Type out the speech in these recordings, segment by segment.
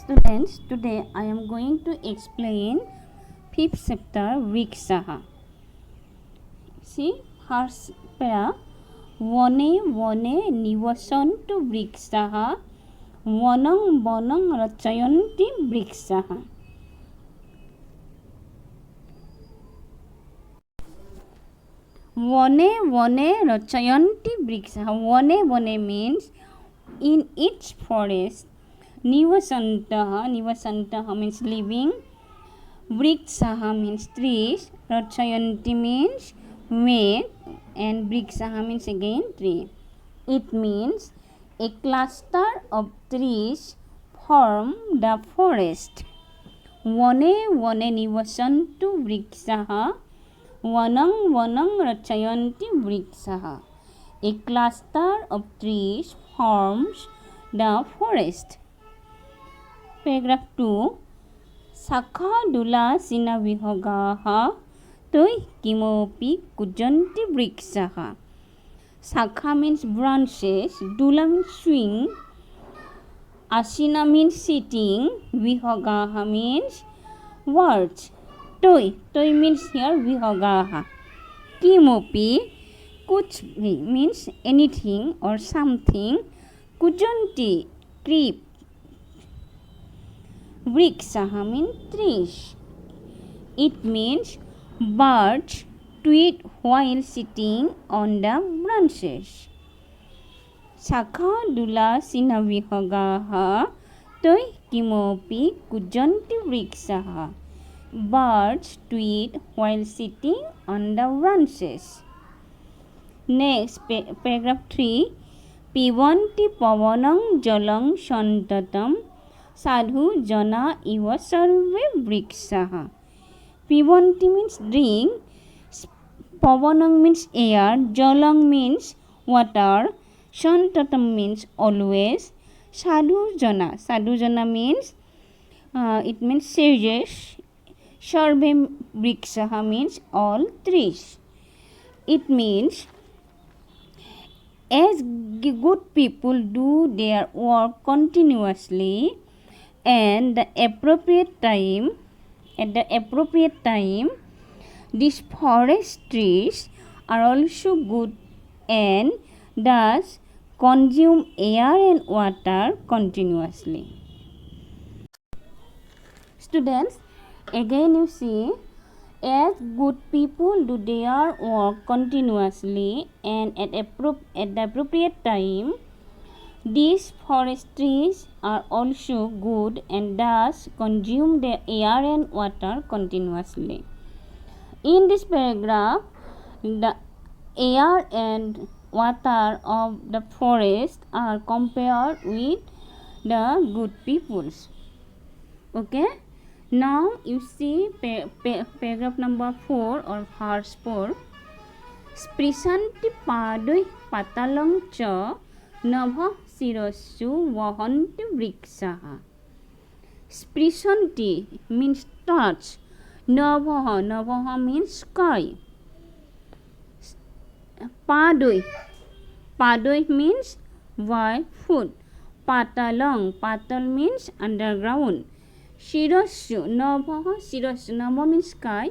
Students, today I am going to explain 5th chapter Vriksha. See, first para. Vane vane nivasantu vrikshaha vanang vanang rachayanti vrikshaha. Vane vane rachayanti vrikshaha. Vane vane means in each forest. Nivasantaha means living. Vrikshaha means trees. Rachayanti means make. And vrikshaha means again tree. It means a cluster of trees form the forest. Vane vane nivasantu vrikshaha vanang vanang rachayanti vrikshaha. A cluster of trees forms the forest. Paragraph 2. Sakha dula sina vihogaha toi kimopi kujanti vrikshaha. Sakha means branches, dula means swing, asina means sitting, vihogaha means words. Toi means here vihogaha. Kimopi, kuch means anything or something. Kujanti, creep. Vrikshaha means trees. It means birds tweet while sitting on the branches. Sakha dula sina vihogaha toi kimopi kujanti vrikshaha. Birds tweet while sitting on the branches. Next, paragraph 3. Pivanti pavanang jalang santatam sadhu jana iva sarve vrikshaha. Pivanti means drink, pavanang means air, jalang means water, santatam means always, sadhu jana means it means sages, sarve vrikshaha means all trees. It means as good people do their work continuously and at the appropriate time, these forest trees are also good and thus consume air and water continuously. Students, again you see, as good people do their work continuously and at the appropriate time, these forest trees are also good and thus consume the air and water continuously. In this paragraph, the air and water of the forest are compared with the good peoples. Okay? Now you see paragraph number 4 or verse 4. Sprisanti padoi patalang cha nabha sirassu vahanti vrikshaha. Sprisanti means touch. Nabha means sky. Padoi means by foot. Patal means underground. Shirassu Nabha means sky.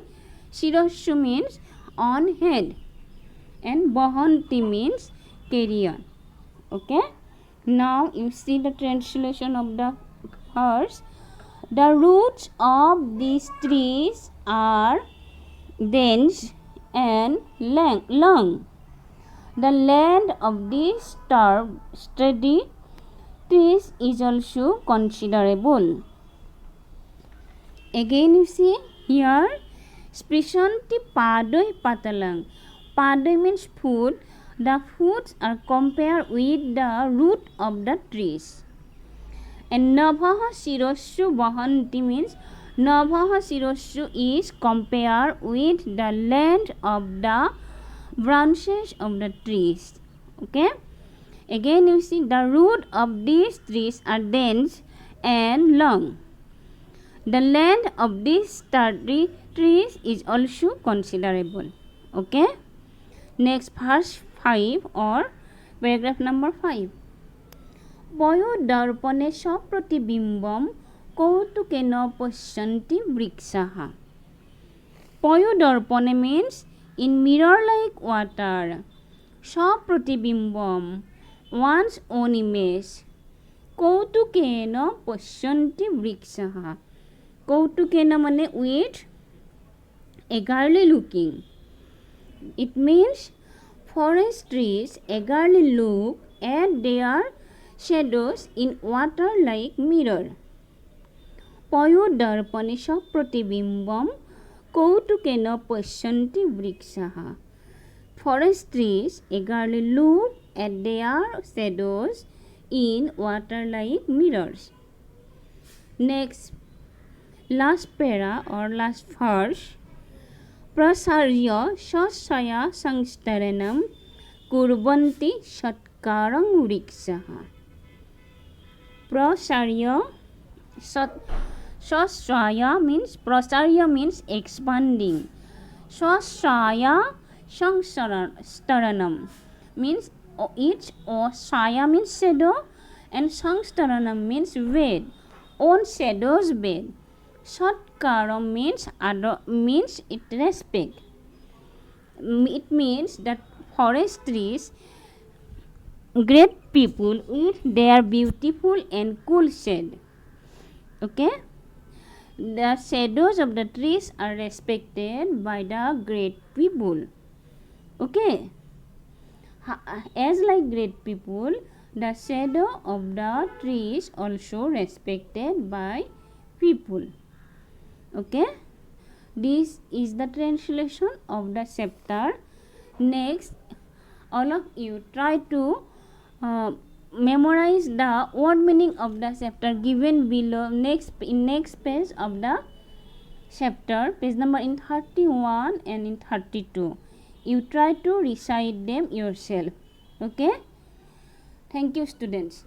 Shirassu means on head. And Vahanti means carry on. Okay. Now you see the translation of the verse. The roots of these trees are dense and long. The land of these sturdy trees is also considerable. Again you see here, Sprisanti padoi patalang. Padoi means food. The foods are compared with the root of the trees. And Nabha sirassu vahanti means Nabha sirassu is compared with the length of the branches of the trees. Okay. Again you see the root of these trees are dense and long. The length of these sturdy trees is also considerable. Okay. Next, verse 5 or paragraph number 5. Boyo darpane sapratibimbam কৌতুকেন পশ্যন্তি বৃক্ষাः. পয়োদর্পণে means in mirror like water. স্বপ্রতিবিম্বম one's own image. কৌতুকেন পশ্যন্তি বৃক্ষাः. কৌতুকেন মানে with eagerly looking. It means forest trees eagerly look at their shadows in water like mirror. পয়োদর্পণে স্বপ্রতিবিম্বম কৌতুকেন পশ্যন্তি বৃক্ষাः. Forest trees eagerly look at their shadows in water like mirrors. Next, last para or last verse. Prasarya sasaya sangstaranam kurbanti satkarang vrikshah. Prasarya sasaya means prasarya means expanding. Sasaya sangstaranam means each or saya means shadow and sangstaranam means bed, own shadow's bed. Satkaram means other, means it respect. It means that forest trees great people with their beautiful and cool shade. Okay, the shadows of the trees are respected by the great people. Okay, as like great people, the shadow of the trees also respected by people. Okay, this is the translation of the chapter. Next, all of you try to memorize the word meaning of the chapter given below next page of the chapter, page number in 31 and in 32. You try to recite them yourself. Okay, thank you students.